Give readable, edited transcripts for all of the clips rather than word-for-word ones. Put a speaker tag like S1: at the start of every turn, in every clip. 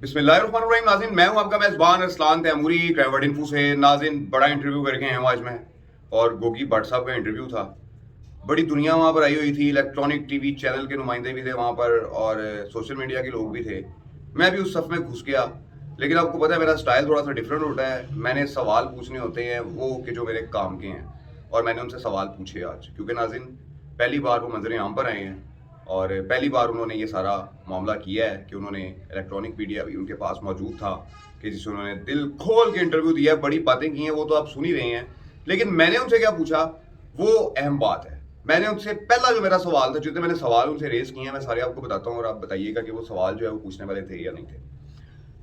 S1: बिस्मिल्लाहिर्रहमानिर्रहीम। नाज़रीन, मैं हूं आपका मेज़बान अरसलान तैमूरी क्रैवर्ड इन्फो से। नाज़रीन, बड़ा इंटरव्यू करके आया हूं आज मैं, और गोगी भट्ट साहब का इंटरव्यू था। बड़ी दुनिया वहाँ पर आई हुई थी, इलेक्ट्रॉनिक टीवी चैनल के नुमाइंदे भी थे वहाँ पर, और सोशल मीडिया के लोग भी थे। मैं भी उस सफ़ में घुस गया, लेकिन आपको पता है मेरा स्टाइल थोड़ा सा डिफरेंट होता है। मैंने सवाल पूछने होते हैं वो कि जो मेरे काम के हैं, और मैंने उनसे सवाल पूछे आज, क्योंकि नाज़रीन पहली बार वो मंजर आम पर आए हैं, और पहली बार उन्होंने ये सारा मामला किया है कि उन्होंने इलेक्ट्रॉनिक मीडिया भी उनके पास मौजूद था, कि जिससे उन्होंने दिल खोल के इंटरव्यू दिया है। बड़ी बातें की हैं, वो तो आप सुन ही रहे हैं। लेकिन मैंने उनसे क्या पूछा, वो अहम बात है। मैंने उनसे पहला जो मेरा सवाल था, जितने मैंने सवाल उनसे रेज किए हैं, मैं सारे आपको बताता हूँ और आप बताइएगा कि वो सवाल जो है वो पूछने वाले थे या नहीं थे।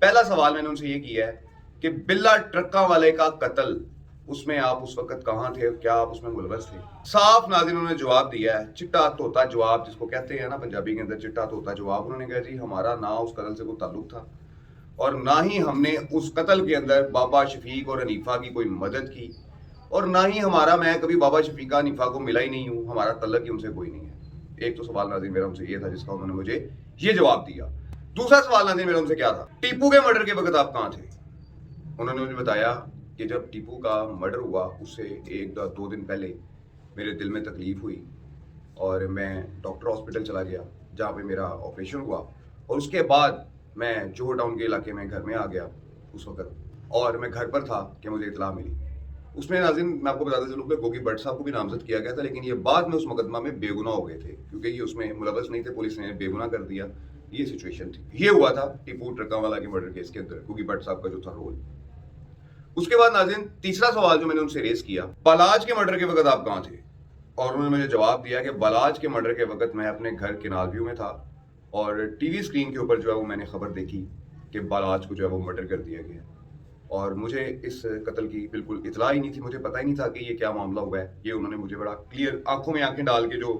S1: पहला सवाल मैंने उनसे ये किया है कि बिल्ला ट्रक्का वाले का कत्ल, उसमें आप उस वक्त कहाँ थे, क्या आप उसमें मुलवस थे? साफ नाज़रीन उन्होंने जवाब दिया है, चिट्टा तोता जवाब जिसको कहते हैं ना पंजाबी के अंदर, चिट्टा तोता जवाब। उन्होंने कहा जी हमारा ना उस कत्ल से कोई ताल्लुक था, और ना ही हमने उस कत्ल के अंदर बाबा शफीक और हनीफा की कोई मदद की, और ना ही मैं कभी बाबा शफीका हनीफा को मिला ही नहीं हूँ, हमारा तल्लक ही उनसे कोई नहीं है। एक तो सवाल नाज़रीन मेरा उनसे ये था जिसका उन्होंने मुझे ये जवाब दिया। दूसरा सवाल नाज़रीन मेरा उनसे क्या था, टीपू के मर्डर के वक्त आप कहाँ थे? उन्होंने मुझे बताया कि जब टीपू का मर्डर हुआ उससे एक दो दिन पहले मेरे दिल में तकलीफ हुई, और मैं डॉक्टर हॉस्पिटल चला गया जहाँ पे मेरा ऑपरेशन हुआ, और उसके बाद मैं जोहर टाउन के इलाके में घर में आ गया उस वक्त, और मैं घर पर था कि मुझे इतला मिली। उसमें नाज़रीन मैं आपको बताता चलूँ कि गोगी भट्ट साहब को भी नामजद किया गया था, लेकिन ये बाद में उस मुकदमा में बेगुनाह हो गए थे, क्योंकि ये उसमें मुलवस नहीं थे, पुलिस ने बेगुनाह कर दिया। ये सिचुएशन थी, ये हुआ था टीपू ट्रकावाला के मर्डर केस के अंदर गोगी भट्ट साहब का जो था रोल। उसके बाद नाज़रीन तीसरा सवाल जो मैंने उनसे रेस किया, बालाज के मर्डर के वक्त आप कहाँ थे? और उन्होंने मुझे जवाब दिया कि बालाज के मर्डर के वक्त मैं अपने घर केनाल व्यू में था, और टीवी स्क्रीन के ऊपर जो है वो मैंने खबर देखी कि बालाज को जो है वो मर्डर कर दिया गया, और मुझे इस कत्ल की बिल्कुल इतला ही नहीं थी, मुझे पता ही नहीं था कि ये क्या मामला हुआ है। ये उन्होंने मुझे बड़ा क्लियर आंखों में आंखें डाल के जो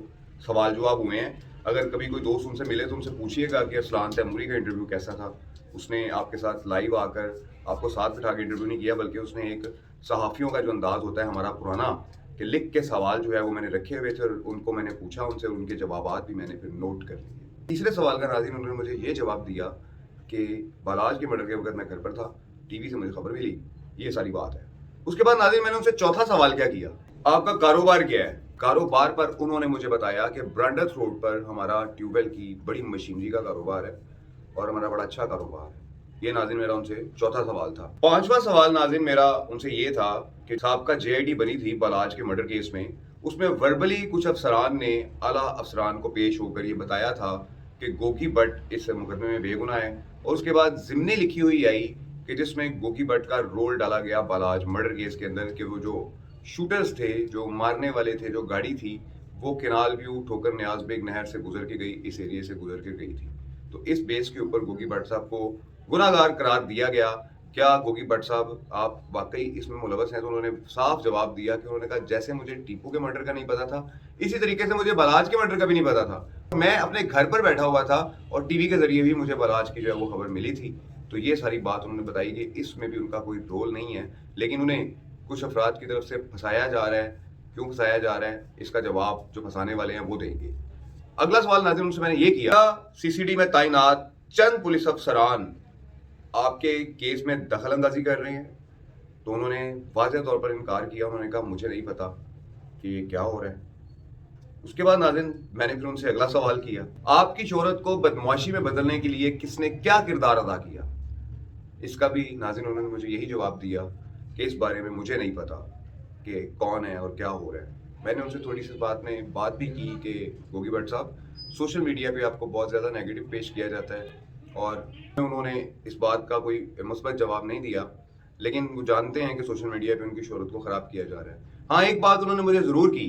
S1: सवाल जवाब हुए हैं। अगर कभी कोई दोस्त उनसे मिले तो उनसे पूछिएगा कि अरसलान तैमूरी का इंटरव्यू कैसा था। उसने आपके साथ लाइव आकर आपको साथ बिठा के इंटरव्यू नहीं किया, बल्कि उसने एक सहाफ़ियों का जो अंदाज़ होता है हमारा पुराना, कि लिख के सवाल जो है वो मैंने रखे हुए थे, और उनको मैंने पूछा उनसे, उनके जवाबात भी मैंने फिर नोट कर लिए। तीसरे सवाल का नाज़रीन उन्होंने मुझे ये जवाब दिया कि बालाज के मर्डर के वक्त मैं घर पर था, टीवी से मुझे खबर मिली, ये सारी बात है। उसके बाद नाज़रीन मैंने उनसे चौथा सवाल क्या किया, आपका कारोबार क्या है? कारोबार पर उन्होंने मुझे बताया कि ब्रांडस रोड पर हमारा ट्यूबवेल की बड़ी मशीनरी का कारोबार है, और हमारा बड़ा अच्छा कारोबार है। ये नाज़रीन मेरा उनसे चौथा सवाल था। पांचवा सवाल नाज़रीन मेरा उनसे ये था कि साबका जेआईडी बनी थी बालाज के मर्डर केस में, उसमें वर्बली कुछ अफसरान ने आला अफसरान को पेश होकर ये बताया था कि गोगी भट्ट इस मुकदमे में बेगुनाह है, और उसके बाद ज़िम्नी लिखी हुई आई कि जिसमें गोगी भट्ट का रोल डाला गया बालाज मर्डर केस के अंदर, कि वो जो शूटर्स थे, जो मारने वाले थे, जो गाड़ी थी वो केनाल व्यू ठोकर न्याज बेग नहर से गुजर के गई, इस एरिए से गुजर के गई थी। तो इस बेस के ऊपर गोगी भट्ट साहब को गुनाहगार करार दिया गया। क्या गोगी भट्ट साहब आप वाकई इसमें मुलवस हैं? तो उन्होंने साफ जवाब दिया कि उन्होंने कहा जैसे मुझे टीपू के मर्डर का नहीं पता था, इसी तरीके से मुझे बालाज के मर्डर का भी नहीं पता था। मैं अपने घर पर बैठा हुआ था, और टीवी के जरिए भी मुझे बालाज की जो है वो खबर मिली थी। तो ये सारी बात उन्होंने बताई कि इसमें भी उनका कोई रोल नहीं है, लेकिन उन्हें कुछ अफराद की तरफ से फंसाया जा रहा है। क्यों फंसाया जा रहा है, इसका जवाब जो फंसाने वाले हैं वो देंगे। अगला सवाल नाज़रीन उनसे मैंने ये किया, सीसीडी में तैनात चंद पुलिस अफसरान आपके केस में दखल अंदाजी कर रहे हैं? तो उन्होंने वाज़ेह तौर पर इनकार किया। उन्होंने कहा मुझे नहीं पता कि ये क्या हो रहा है। उसके बाद नाज़रीन मैंने फिर उनसे अगला सवाल किया, आपकी शोहरत को बदमाशी में बदलने के लिए किसने क्या किरदार अदा किया? इसका भी नाज़रीन उन्होंने मुझे यही जवाब दिया कि इस बारे में मुझे नहीं पता कि कौन है और क्या हो रहा है। मैंने उनसे थोड़ी सी बात भी की कि गोगी भट्ट साहब, सोशल मीडिया पे आपको बहुत ज़्यादा नेगेटिव पेश किया जाता है, और उन्होंने इस बात का कोई मुस्बत जवाब नहीं दिया, लेकिन वो जानते हैं कि सोशल मीडिया पे उनकी शोहरत को ख़राब किया जा रहा है। हाँ, एक बात उन्होंने मुझे ज़रूर की,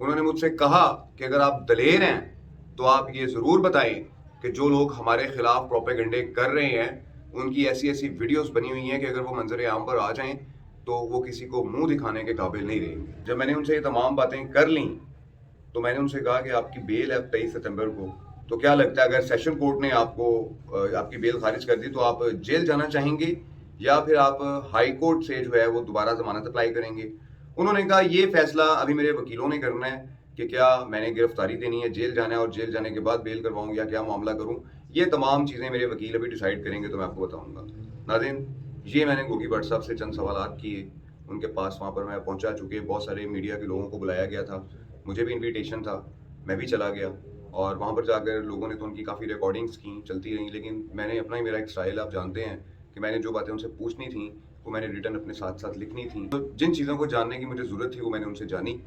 S1: उन्होंने मुझसे कहा कि अगर आप दलेर हैं तो आप ये ज़रूर बताएं कि जो लोग हमारे खिलाफ प्रोपेगेंडे कर रहे हैं उनकी ऐसी ऐसी वीडियोस बनी हुई हैं कि अगर वो मंजर आम पर आ जाएं तो वो किसी को मुंह दिखाने के काबिल नहीं रहेंगे। जब मैंने उनसे ये तमाम बातें कर लीं तो मैंने उनसे कहा कि आपकी बेल है 23 सितंबर को, तो क्या लगता है अगर सेशन कोर्ट ने आपकी बेल खारिज कर दी तो आप जेल जाना चाहेंगे, या फिर आप हाई कोर्ट से जो है वो दोबारा जमानत अप्लाई करेंगे? उन्होंने कहा ये फैसला अभी मेरे वकीलों ने करना है कि क्या मैंने गिरफ्तारी देनी है, जेल जाना है, और जेल जाने के बाद बेल करवाऊं या क्या मामला करूं, یہ تمام چیزیں میرے وکیل ابھی ڈیسائیڈ کریں گے تو میں آپ کو بتاؤں گا. ناظرین یہ میں نے گوگی بٹ صاحب سے چند سوالات کیے, ان کے پاس وہاں پر میں پہنچا چکے, بہت سارے میڈیا کے لوگوں کو بلایا گیا تھا, مجھے بھی انویٹیشن تھا, میں بھی چلا گیا, اور وہاں پر جا کر لوگوں نے تو ان کی کافی ریکارڈنگس کی, چلتی رہیں, لیکن میں نے اپنا ہی میرا ایک اسٹائل آپ جانتے ہیں کہ میں نے جو باتیں ان سے پوچھنی تھیں وہ میں نے ریٹن اپنے ساتھ ساتھ لکھنی تھیں. تو جن چیزوں کو جاننے کی مجھے ضرورت تھی وہ میں نے ان سے جانی.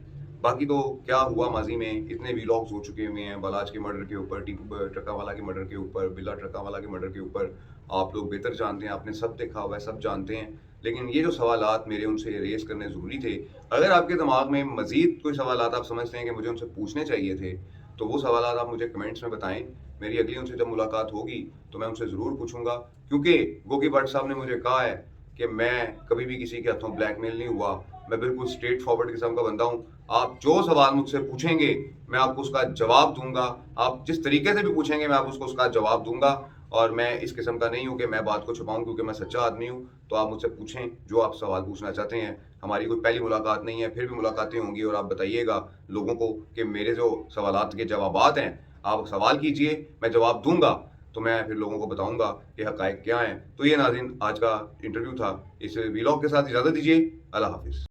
S1: باقی تو کیا ہوا ماضی میں, اتنے ویلاگز ہو چکے ہوئے ہیں بلاج کے مرڈر کے اوپر, ٹیپو ٹرکا والا کے مرڈر کے اوپر, بلا ٹرکا والا کے مرڈر کے اوپر, آپ لوگ بہتر جانتے ہیں, آپ نے سب دیکھا ہوا ہے, سب جانتے ہیں. لیکن یہ جو سوالات میرے ان سے ریز کرنے ضروری تھے, اگر آپ کے دماغ میں مزید کوئی سوالات آپ سمجھتے ہیں کہ مجھے ان سے پوچھنے چاہیے تھے تو وہ سوالات آپ مجھے کمنٹس میں بتائیں. میری اگلی ان سے جب ملاقات ہوگی تو میں ان سے ضرور پوچھوں گا, کیونکہ گوگی بٹ صاحب نے مجھے کہا ہے کہ میں کبھی بھی کسی کے ہاتھوں بلیک میل نہیں ہوا, میں بالکل اسٹریٹ فارورڈ قسم کا بندہ ہوں. آپ جو سوال مجھ سے پوچھیں گے میں آپ کو اس کا جواب دوں گا, آپ جس طریقے سے بھی پوچھیں گے میں آپ اس کا جواب دوں گا, اور میں اس قسم کا نہیں ہوں کہ میں بات کو چھپاؤں کیونکہ میں سچا آدمی ہوں. تو آپ مجھ سے پوچھیں جو آپ سوال پوچھنا چاہتے ہیں. ہماری کوئی پہلی ملاقات نہیں ہے, پھر بھی ملاقاتیں ہوں گی, اور آپ بتائیے گا لوگوں کو کہ میرے جو سوالات کے جوابات ہیں آپ سوال کیجئے, میں جواب دوں گا, تو میں پھر لوگوں کو بتاؤں گا کہ حقائق کیا ہیں. تو یہ ناظرین آج کا انٹرویو تھا, اس ویلاگ کے ساتھ اجازت دیجیے, اللہ حافظ.